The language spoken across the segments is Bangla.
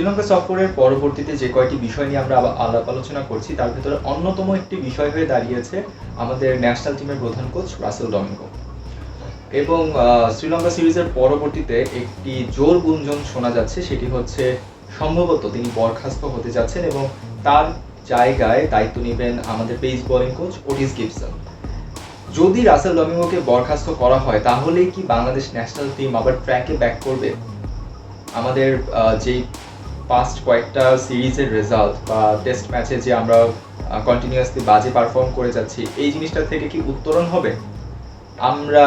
শ্রীলঙ্কা সফরের পরবর্তীতে যে কয়টি বিষয় নিয়ে আমরা আলাপ আলোচনা করছি তার ভেতরে অন্যতম একটি বিষয় হয়ে দাঁড়িয়েছে আমাদের ন্যাশনাল টিমের প্রধান কোচ রাসেল ডমিঙ্গো। এবং শ্রীলঙ্কা সিরিজের পরবর্তীতে একটি জোর গুঞ্জন শোনা যাচ্ছে, সেটি হচ্ছে সম্ভবত তিনি বরখাস্ত হতে যাচ্ছেন এবং তার জায়গায় দায়িত্ব নেবেন আমাদের pace bowling coach Ottis Gibson. যদি রাসেল ডমিঙ্গোকে বরখাস্ত করা হয় তাহলেই কি বাংলাদেশ ন্যাশনাল টিম আবার ট্র্যাকে ব্যাক করবে? আমাদের যেই পাস্ট কয়েকটা সিরিজের রেজাল্ট বা টেস্ট ম্যাচে যে আমরা কন্টিনিউয়াসলি বাজে পারফর্ম করে যাচ্ছি, এই জিনিসটা থেকে কি উত্তরণ হবে? আমরা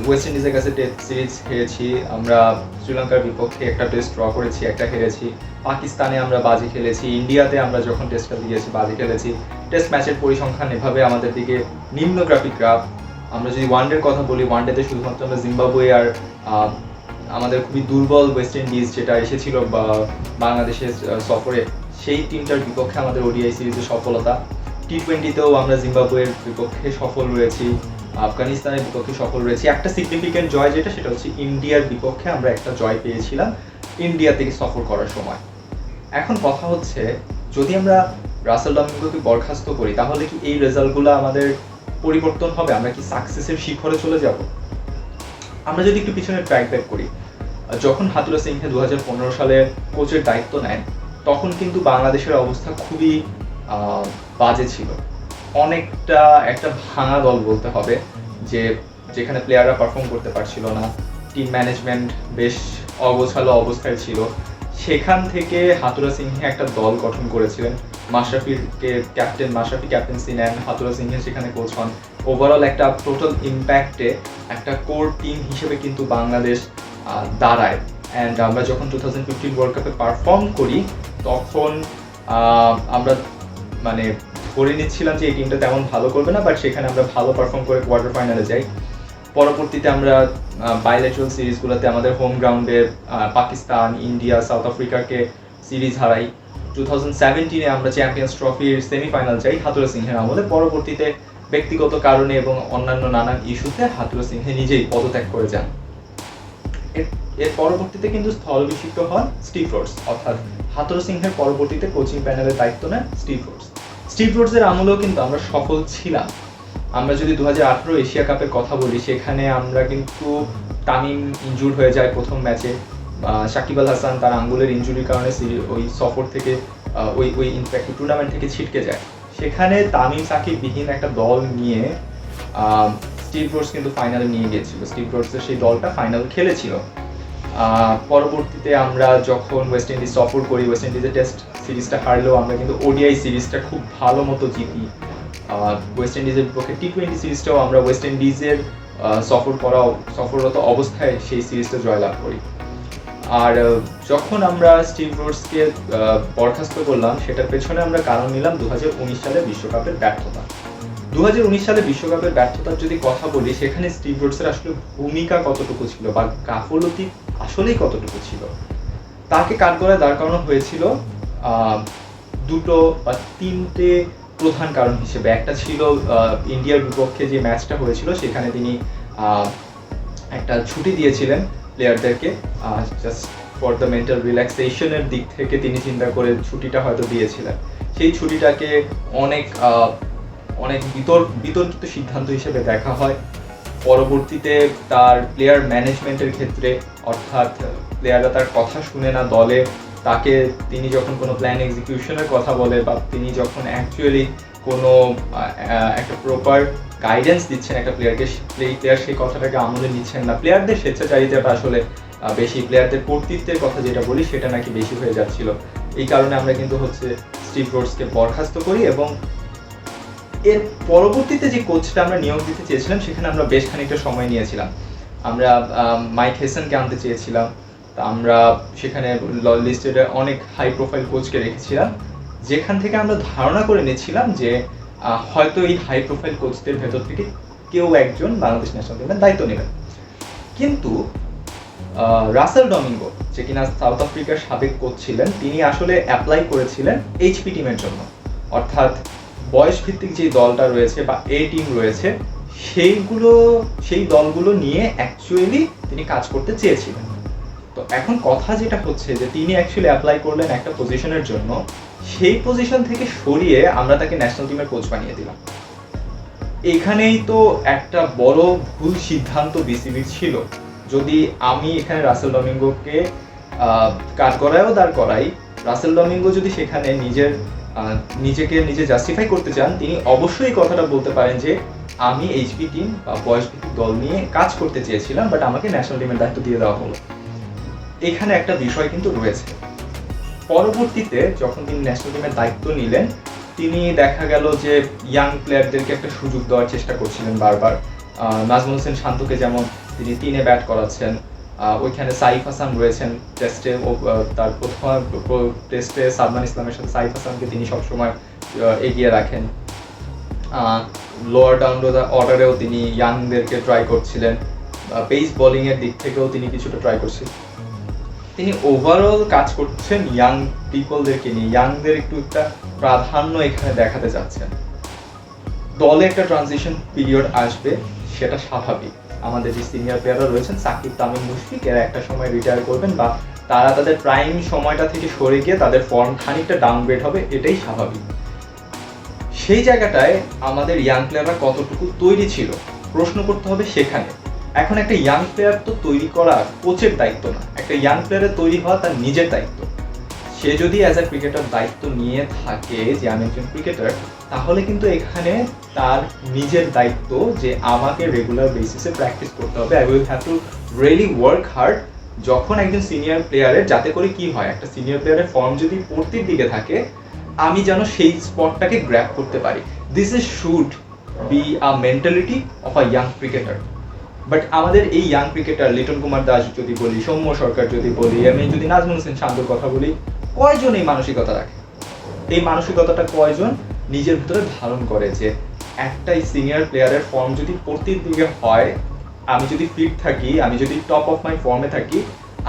ওয়েস্ট ইন্ডিজের কাছে টেস্ট সিরিজ হেরেছি, আমরা শ্রীলঙ্কার বিপক্ষে একটা টেস্ট ড্র করেছি, একটা হেরেছি, পাকিস্তানে আমরা বাজে খেলেছি, ইন্ডিয়াতে আমরা যখন টেস্টটা দিয়েছি বাজে খেলেছি। টেস্ট ম্যাচের পরিসংখ্যান এভাবে আমাদের দিকে নিম্নগ্রাফিক গ্রাফ। আমরা যদি ওয়ানডের কথা বলি, ওয়ানডেতে শুধুমাত্র আমরা জিম্বাবুয়ে আর আমাদের খুবই দুর্বল ওয়েস্ট ইন্ডিজ যেটা এসেছিল বাংলাদেশের সফরে, সেই টিমটার বিপক্ষে আমাদের ওডিআই সিরিজে সফলতা। টি-20তেও আমরা জিম্বাবুয়ের বিপক্ষে সফল রয়েছি, আফগানিস্তানের বিপক্ষে সফল রয়েছি। একটা সিগনিফিক্যান্ট জয় সেটা হচ্ছে ইন্ডিয়ার বিপক্ষে আমরা একটা জয় পেয়েছিলাম ইন্ডিয়া থেকে সফর করার সময়। এখন কথা হচ্ছে, যদি আমরা রাসেল ডমিঙ্গোকে বরখাস্ত করি তাহলে কি এই রেজাল্টগুলো আমাদের পরিবর্তন হবে? আমরা কি সাকসেসের শিখরে চলে যাব? আমরা যদি একটু পিছনে ট্র্যাক ব্যাক করি, যখন হাতুরা সিংহে 2015 সালে কোচের দায়িত্ব নেন তখন কিন্তু বাংলাদেশের অবস্থা খুবই বাজে ছিল। অনেকটা একটা ভাঙা দল বলতে হবে, যেখানে প্লেয়াররা পারফর্ম করতে পারছিল না, টিম ম্যানেজমেন্ট বেশ অগোছালো অবস্থায় ছিল। সেখান থেকে হাতুরা সিংহে একটা দল গঠন করেছিলেন, মাশরাফি ক্যাপ্টেন্সি নেন, হাতুরা সিংহে সেখানে কোচ হন। ওভারঅল একটা টোটাল ইম্প্যাক্টে একটা কোর টিম হিসেবে কিন্তু বাংলাদেশ দাঁড়ায়। অ্যান্ড আমরা যখন 2015 ওয়ার্ল্ড কাপে পারফর্ম করি তখন আমরা মানে ধরে নিচ্ছিলাম যে এই টিমটা তেমন ভালো করবে না, বাট সেখানে আমরা ভালো পারফর্ম করে কোয়ার্টার ফাইনালে যাই। পরবর্তীতে আমরা বাইলেটারাল সিরিজগুলোতে আমাদের হোম গ্রাউন্ডে পাকিস্তান, ইন্ডিয়া, সাউথ আফ্রিকাকে সিরিজ হারাই। 2017-এ আমরা চ্যাম্পিয়ন্স ট্রফির সেমিফাইনাল যাই হাতুরা সিংহের আমলে। পরবর্তীতে ব্যক্তিগত কারণে এবং অন্যান্য নানান ইস্যুতে হাতুরা সিংহে নিজেই পদত্যাগ করে যান। এর পরবর্তীতে কিন্তু স্থলাভিষিক্ত হন স্টিভ রোডস, অর্থাৎ হাতুরা সিংহের পরবর্তীতে কোচিং প্যানেলের দায়িত্ব নেন স্টিভ রোডসের আমলেও কিন্তু আমরা সফল ছিলাম। আমরা যদি 2018 এশিয়া কাপের কথা বলি, সেখানে আমরা কিন্তু তামিম ইনজুর্ড হয়ে যায় প্রথম ম্যাচে, সাকিব আল হাসান তার আঙ্গুলের ইনজুরির কারণে ওই সফর থেকে ওই ইনফ্যাক্ট টুর্নামেন্ট থেকে ছিটকে যায়। সেখানে তামিম সাকিব বিহীন একটা দল নিয়ে স্টিভ রোডস কিন্তু ফাইনালে নিয়ে গিয়েছিল। স্টিভ রোডসের সেই দলটা ফাইনাল খেলেছিল। পরবর্তীতে আমরা যখন ওয়েস্ট ইন্ডিজ সফর করি, ওয়েস্ট ইন্ডিজের টেস্ট সিরিজটা হারলেও আমরা কিন্তু ওডিআই সিরিজটা খুব ভালো মতো জিতি। ওয়েস্ট ইন্ডিজের বিপক্ষে টি-20 সিরিজটাও আমরা ওয়েস্ট ইন্ডিজের সফররত অবস্থায় সেই সিরিজটা জয়লাভ করি। আর যখন আমরা স্টিভ রোডসকে বরখাস্ত করলাম, সেটার পেছনে আমরা কারণ নিলাম 2019 সালে বিশ্বকাপের ব্যর্থতা। 2019 সালে বিশ্বকাপের ব্যর্থতার যদি কথা বলি, সেখানে স্টিভ রোডসের আসলে ভূমিকা কতটুকু ছিল বা গাফলতি আসলেই কতটুকু ছিল, তাকে কাঠগড়ায় দাঁড় করানো হয়েছিল দুটো বা তিনটে প্রধান কারণ হিসেবে। একটা ছিল ইন্ডিয়ার বিপক্ষে যে ম্যাচটা হয়েছিল, সেখানে তিনি একটা ছুটি দিয়েছিলেন প্লেয়ারদেরকে, জাস্ট ফর দ্য মেন্টাল রিল্যাক্সেশনের দিক থেকে তিনি চিন্তা করে ছুটিটা হয়তো দিয়েছিলেন। সেই ছুটিটাকে অনেক বিতর্কিত সিদ্ধান্ত হিসেবে দেখা হয়। পরবর্তীতে তার প্লেয়ার ম্যানেজমেন্টের ক্ষেত্রে, অর্থাৎ প্লেয়াররা তার কথা শুনে না দলে, তাকে তিনি যখন কোনো প্ল্যান এক্সিকিউশনের কথা বলে বা তিনি যখন অ্যাকচুয়ালি কোনো একটা প্রপার গাইডেন্স দিচ্ছেন একটা প্লেয়ারকে, প্লেয়ার সেই কথাটাকে আমলে নিচ্ছেন না। প্লেয়ারদের স্বেচ্ছাচারিতাটা আসলে বেশি, প্লেয়ারদের কর্তৃত্বের কথা যেটা বলি সেটা নাকি বেশি হয়ে যাচ্ছিল। এই কারণে আমরা কিন্তু স্টিভ রোডসকে বরখাস্ত করি এবং এর পরবর্তীতে যে কোচটা আমরা নিয়োগ দিতে চেয়েছিলাম, সেখানে আমরা বেশ খানিকটা সময় নিয়েছিলাম। আমরা মাইক হেসনকে আনতে চেয়েছিলাম, আমরা সেখানে লিস্টেড অনেক হাই প্রোফাইল কোচকে রেখেছিলাম, যেখান থেকে আমরা ধারণা করে নিচ্ছিলাম যে হয়তো এই হাই প্রোফাইল কোচদের ভেতর থেকে কেউ একজন বাংলাদেশ ন্যাশনাল টিমের দায়িত্ব নেবেন। কিন্তু রাসেল ডমিঙ্গো, যে কিনা সাউথ আফ্রিকার সাবেক কোচ ছিলেন, তিনি আসলে অ্যাপ্লাই করেছিলেন এইচপি টিমের জন্য, অর্থাৎ বয়স ভিত্তিক যে দলটা রয়েছে বা এ টিম রয়েছে, সেই দলগুলো নিয়ে অ্যাকচুয়ালি তিনি কাজ করতে চেয়েছিলেন। তো তো এখন কথা যেটা হচ্ছে যে তিনি অ্যাকচুয়ালি অ্যাপ্লাই করলেন একটা পজিশনের জন্য, সেই পজিশন থেকে সরিয়ে আমরা তাকে ন্যাশনাল টিমের কোচ বানিয়ে দিলাম। এখানেই তো একটা বড় ভুল সিদ্ধান্ত বিসিবির ছিল। যদি আমি এখানে রাসেল ডমিঙ্গোকে কাঠগড়ায়ও দাঁড় করাই, রাসেল ডমিঙ্গো যদি সেখানে নিজেকে নিজে জাস্টিফাই করতে চান, তিনি অবশ্যই কথাটা বলতে পারেন যে আমি এইচপি টিম বা বয়সভিত্তিক দল নিয়ে কাজ করতে চেয়েছিলাম, বাট আমাকে ন্যাশনাল টিমের দায়িত্ব দিয়ে দেওয়া হলো। এখানে একটা বিষয় কিন্তু রয়েছে। পরবর্তীতে যখন তিনি ন্যাশনাল টিমের দায়িত্ব নিলেন, তিনি দেখা গেল যে ইয়াং প্লেয়ারদেরকে একটা সুযোগ দেওয়ার চেষ্টা করছিলেন বারবার। নাজমুল হোসেন শান্তকে যেমন তিনি 3-এ ব্যাট করাচ্ছেন, ওইখানে সাইফ হাসান রয়েছেন টেস্টে, তার প্রথম টেস্টে সালমান ইসলামের সাথে সাইফ হাসানকে তিনি সবসময় এগিয়ে রাখেন। লোয়ার ডাউন অর্ডারেও তিনি ইয়াংদেরকে ট্রাই করছিলেন, পেস বোলিংয়ের দিক থেকেও তিনি কিছুটা ট্রাই করছিলেন। তিনি ওভারঅল কাজ করছেন ইয়াং পিপলদেরকে নিয়ে, ইয়াংদের একটু একটা প্রাধান্য এখানে দেখাতে যাচ্ছেন। দলে একটা ট্রানজিশন পিরিয়ড আসবে, সেটা স্বাভাবিক। আমাদের যে সিনিয়র প্লেয়াররা রয়েছেন সাকিব, তামিম, মুশফিক, এরা একটা সময় রিটায়ার করবেন বা তারা তাদের প্রাইম সময়টা থেকে সরে গিয়ে তাদের ফর্ম খানিকটা ডাউনগ্রেড হবে, এটাই স্বাভাবিক। সেই জায়গাটায় আমাদের ইয়াং প্লেয়াররা কতটুকু তৈরি ছিল প্রশ্ন করতে হবে সেখানে। এখন একটা ইয়াং প্লেয়ার তো তৈরি করা কোচের দায়িত্ব না, একটা ইয়াং প্লেয়ারের তৈরি হওয়া তার নিজের দায়িত্ব। সে যদি অ্যাজ এ ক্রিকেটার দায়িত্ব নিয়ে থাকে যে আমি একজন ক্রিকেটার, তাহলে কিন্তু এখানে তার নিজের দায়িত্ব যে আমাকে রেগুলার বেসিসে প্র্যাকটিস করতে হবে। I will have to really work hard. যখন একজন সিনিয়র প্লেয়ারের, যাতে করে কি হয়, একটা সিনিয়র প্লেয়ারের ফর্ম যদি পড়তির দিকে থাকে, আমি যেন সেই স্পটটাকে গ্র্যাব করতে পারি। This is should be a mentality of a young cricketer. But আমাদের এই ইয়াং ক্রিকেটার লিটন কুমার দাস যদি বলি, সৌম্য সরকার যদি বলি, আমি যদি নাজমুল হোসেন শান্তর কথা বলি, কয়জন এই মানসিকতা রাখে? এই মানসিকতাটা কয়জন নিজের ভিতরে ধারণ করে যে একটা সিনিয়র প্লেয়ারের ফর্ম যদি পড়তির দিকে হয়, আমি যদি ফিট থাকি, আমি যদি টপ অফ মাই ফর্মে থাকি,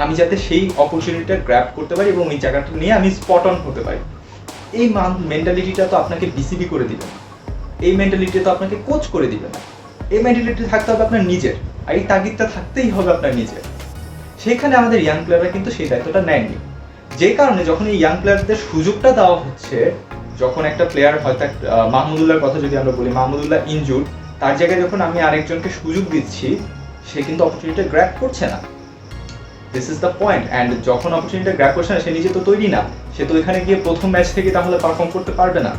আমি যাতে সেই অপরচুনিটিটা গ্র্যাব করতে পারি এবং এই জায়গাটা নিয়ে আমি স্পট অন হতে পারি। এই মেন্টালিটিটা তো আপনাকে বিসিবি করে দিবে না, এই মেন্টালিটি তো আপনাকে কোচ করে দিবে না। এই মেন্টালিটি থাকতে হবে আপনার নিজের, আর এই তাগিদটা থাকতেই হবে আপনার নিজের। সেখানে আমাদের ইয়াং প্লেয়াররা কিন্তু সেই দায়িত্বটা নেয়নি। যে কারণে যখন এই ইয়াং প্লেয়ারদের সুযোগটা দেওয়া হচ্ছে, যখন একটা প্লেয়ার হয়তো মাহমুদুল্লাহর কথা যদি আমরা বলি, মাহমুদুল্লাহ ইনজুর্ড, তার জায়গায় যখন আমি আরেকজনকে সুযোগ দিচ্ছি, সে কিন্তু অপরচুনিটি গ্র্যাব করছে না। This is the point. And যখন অপরচুনিটি গ্র্যাব করছে না, সে নিজে তো তৈরি না, সে তো এখানে গিয়ে প্রথম ম্যাচ থেকে তাহলে পারফর্ম করতে পারবে না।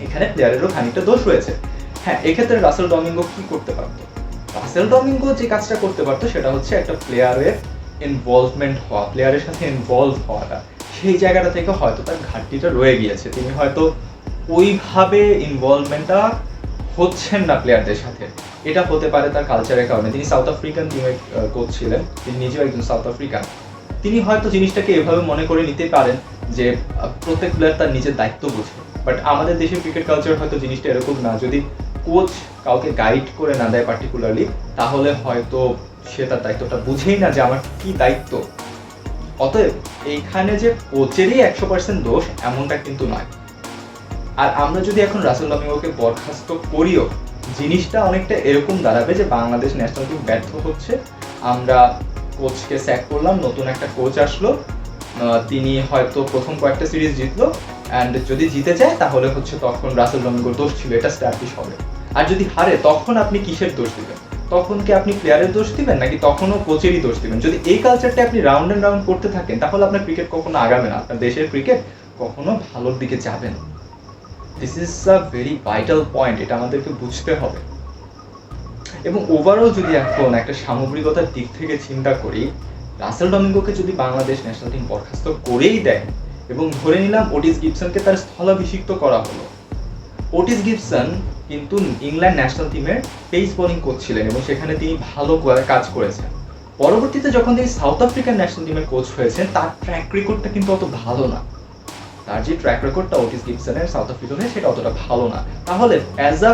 এখানে প্লেয়ারেরও খানিকটা দোষ রয়েছে। হ্যাঁ, এক্ষেত্রে রাসেল ডমিঙ্গো কি করতে পারতো? রাসেল ডমিঙ্গো যে কাজটা করতে পারতো সেটা হচ্ছে একটা প্লেয়ারের ইনভলভমেন্ট হওয়া, প্লেয়ারের সাথে ইনভলভ হওয়াটা। সেই জায়গাটা থেকে হয়তো তার ঘাটতিটা রয়ে গিয়েছে, তিনি হয়তো ওইভাবে ইনভলভমেন্টটা হচ্ছেন না প্লেয়ারদের সাথে। এটা হতে পারে তার কালচারের কারণে। তিনি সাউথ আফ্রিকান টিমের কোচ ছিলেন, তিনি নিজেও একজন সাউথ আফ্রিকান। তিনি হয়তো জিনিসটাকে এভাবে মনে করে নিতে পারেন যে প্রত্যেক প্লেয়ার তার নিজের দায়িত্ব বোঝে। বাট আমাদের দেশের ক্রিকেট কালচার হয়তো জিনিসটা এরকম না। যদি কোচ কাউকে গাইড করে না দেয় পার্টিকুলারলি, তাহলে হয়তো সে তার দায়িত্বটা বুঝেই না যে আমার কি দায়িত্ব। অতএব এইখানে যে কোচেরই 100% দোষ এমনটা কিন্তু নয়। আর আমরা যদি এখন রাসেল ডমিঙ্গোকে বরখাস্ত করিও, জিনিসটা অনেকটা এরকম দাঁড়াবে যে বাংলাদেশ ন্যাশনাল টিম ব্যর্থ হচ্ছে, আমরা কোচকে স্যাক করলাম, নতুন একটা কোচ আসলো, তিনি হয়তো প্রথম কয়েকটা সিরিজ জিতলো, অ্যান্ড যদি জিতে যায় তাহলে হচ্ছে তখন রাসেল ডমিঙ্গোর দোষ ছিল, এটা স্ট্যাবলিশ হবে। আর যদি হারে, তখন আপনি কিসের দোষ দিবেন? তখন কি আপনি প্লেয়ারের দোষ দিবেন নাকি তখনও কোচেরই দোষ দিবেন? যদি এই কালচারটা আপনি রাউন্ড অ্যান্ড রাউন্ড করতে থাকেন, তাহলে আপনার ক্রিকেট কখনো আগাবে না, আপনার দেশের ক্রিকেট কখনো ভালোর দিকে যাবে না। This is a very vital point, এটা আমাদেরকে বুঝতে হবে। এবং ওভারঅল যদি এখন একটা সামগ্রিকতার দিক থেকে চিন্তা করি, রাসেল ডমিঙ্গোকে যদি বাংলাদেশ ন্যাশনাল টিম বরখাস্ত করেই দেয় এবং ধরে নিলাম ওটিস গিবসনকে তার স্থলাভিষিক্ত করা হলো। ওটিস গিবসন কিন্তু ইংল্যান্ড ন্যাশনাল টিমের পেস বোলিং কোচ ছিলেন এবং সেখানে তিনি ভালো কাজ করেছেন। পরবর্তীতে যখন তিনি সাউথ আফ্রিকান ন্যাশনাল টিমের কোচ হয়েছেন, তার ট্র্যাক রেকর্ডটা কিন্তু অত ভালো না। তার যে ট্র্যাক রেকর্ডটা ওটিস গিবসনের সাউথ আফ্রিকানে, সেটা অতটা ভালো না। তাহলে as a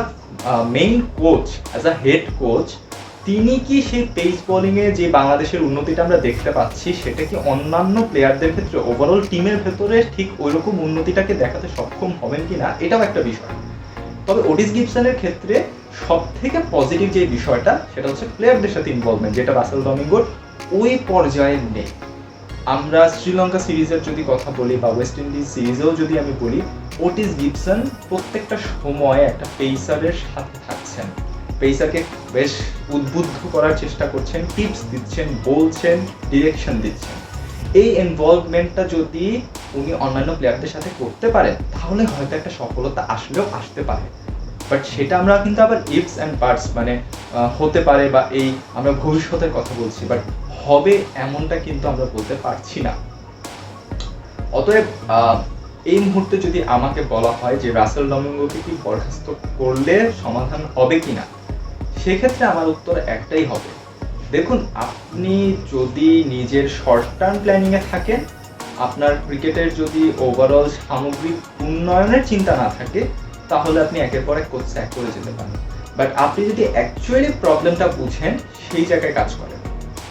main coach, as a head coach, তিনি কি সেই পেস বোলিংয়ে যে বাংলাদেশের উন্নতিটা আমরা দেখতে পাচ্ছি, সেটা কি অন্যান্য প্লেয়ারদের ক্ষেত্রে ওভারঅল টিমের ভেতরে ঠিক ওইরকম উন্নতিটাকে দেখাতে সক্ষম হবেন কিনা, এটাও একটা বিষয়। তবে ওটিস গিবসনের ক্ষেত্রে সব থেকে পজিটিভ যে বিষয়টা, সেটা হচ্ছে প্লেয়ারদের সাথে ইনভলভমেন্ট, যেটা রাসেল ডমিঙ্গোর ওই পর্যায়ে নেই। আমরা শ্রীলঙ্কা সিরিজের যদি কথা বলি বা ওয়েস্ট ইন্ডিজ সিরিজেও যদি আমি বলি, ওটিস গিবসন প্রত্যেকটা সময় একটা পেসারের সাথে থাকছেন, পেসারকে বেশ উদ্বুদ্ধ করার চেষ্টা করছেন, টিপস দিচ্ছেন, বলছেন, ডিরেকশন দিচ্ছেন। এই ইনভলভমেন্টটা যদি উনি অন্যান্য প্লেয়ারদের সাথে করতে পারেন তাহলে হয়তো একটা সফলতা আসলেও আসতে পারে। বাট সেটা আমরা কিন্তু আবার ইফস অ্যান্ড বাটস, মানে হতে পারে বা এই আমরা ভবিষ্যতের কথা বলছি, বাট হবে এমনটা কিন্তু আমরা বলতে পারছি না। অতএব এই মুহূর্তে যদি আমাকে বলা হয় যে রাসেল ডমিঙ্গোকে কি বরখাস্ত করলে সমাধান হবে কিনা, সেক্ষেত্রে আমার উত্তর একটাই হবে। দেখুন, আপনি যদি নিজের শর্ট টার্ম প্ল্যানিংয়ে থাকেন, আপনার ক্রিকেটের যদি ওভারঅল সামগ্রিক উন্নয়নের চিন্তা না থাকে, তাহলে আপনি একের পর এক কোচ স্যাক করে যেতে পারেন। বাট আপনি যদি অ্যাকচুয়ালি প্রবলেমটা বুঝেন, সেই জায়গায় কাজ করেন।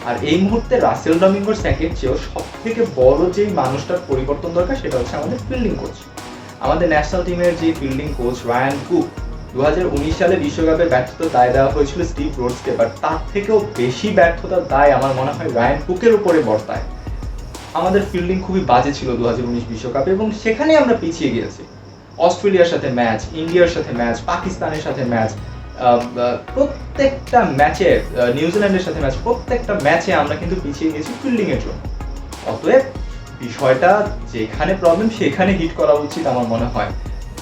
আর এই মুহূর্তে রাসেল ডমিঙ্গোর স্যাকের চেয়েও সব থেকে বড় যেই মানুষটার পরিবর্তন দরকার সেটা হচ্ছে আমাদের ফিল্ডিং কোচ। আমাদের ন্যাশনাল টিমের যে ফিল্ডিং কোচ রায়ান কুক, 2019 সালে বিশ্বকাপে ব্যর্থতার দায় দেওয়া হয়েছিল স্টিভ রোডসকে, বাট তার থেকেও বেশি ব্যর্থতার দায় আমার মনে হয় রায়ান কুকের উপরে বর্তায়। আমাদের ফিল্ডিং খুবই বাজে ছিল 2019 বিশ্বকাপে এবং সেখানে আমরা পিছিয়ে গিয়েছি। অস্ট্রেলিয়ার সাথে ম্যাচ, ইন্ডিয়ার সাথে ম্যাচ, পাকিস্তানের সাথে ম্যাচ, প্রত্যেকটা ম্যাচে, নিউজিল্যান্ডের সাথে ম্যাচ, প্রত্যেকটা ম্যাচে আমরা কিন্তু পিছিয়ে গেছি ফিল্ডিংয়ের জন্য। অতএব বিষয়টা যেখানে প্রবলেম সেখানে হিট করা উচিত আমার মনে হয়।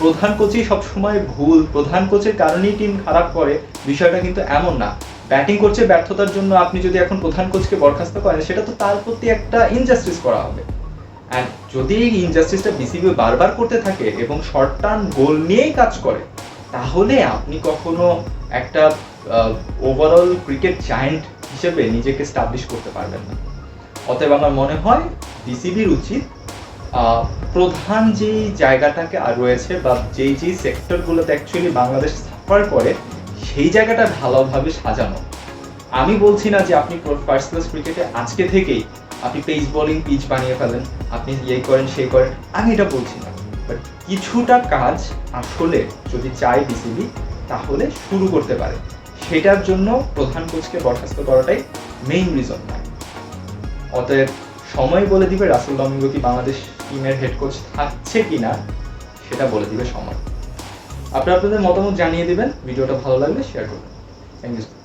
প্রধান কোচই সবসময় ভুল, প্রধান কোচের কারণেই টিম খারাপ করে, বিষয়টা কিন্তু এমন না। ব্যাটিং করছে ব্যর্থতার জন্য আপনি যদি এখন প্রধান কোচকে বরখাস্ত করেন, সেটা তো তার প্রতি একটা ইনজাস্টিস করা হবে। অ্যান্ড যদি এই ইনজাস্টিসটা বিসিবি বারবার করতে থাকে এবং শর্ট টার্ম গোল নিয়েই কাজ করে, তাহলে আপনি কখনো একটা ওভারঅল ক্রিকেট জায়ান্ট হিসেবে নিজেকে স্টাবলিশ করতে পারবেন না। অতএব আমার মনে হয় বিসিবির উচিত প্রধান যেই জায়গাটাকে আর রয়েছে বা যেই সেক্টরগুলোতে অ্যাকচুয়ালি বাংলাদেশ সাফার করে, সেই জায়গাটা ভালোভাবে সাজানো। আমি বলছি না যে আপনি ফার্স্ট ক্লাস ক্রিকেটে আজকে থেকেই আপনি পেস বোলিং পিচ বানিয়ে ফেলেন, আপনি ইয়ে করেন সেই করেন, আমি এটা বলছি না। বাট কিছুটা কাজ আসলে যদি চায় বিসিবি তাহলে শুরু করতে পারে, সেটার জন্য প্রধান কোচকে বরখাস্ত করাটাই মেইন রিজন নয়। অতএব সময় বলে দিবে রাসেল ডমিঙ্গো কি বাংলাদেশ টিমের হেড কোচ থাকছে কিনা, সেটা বলে দিবে সময়। আপনারা আপনাদের মতামত জানিয়ে দিবেন, ভিডিওটা ভালো লাগলে শেয়ার করবেন। Thank you.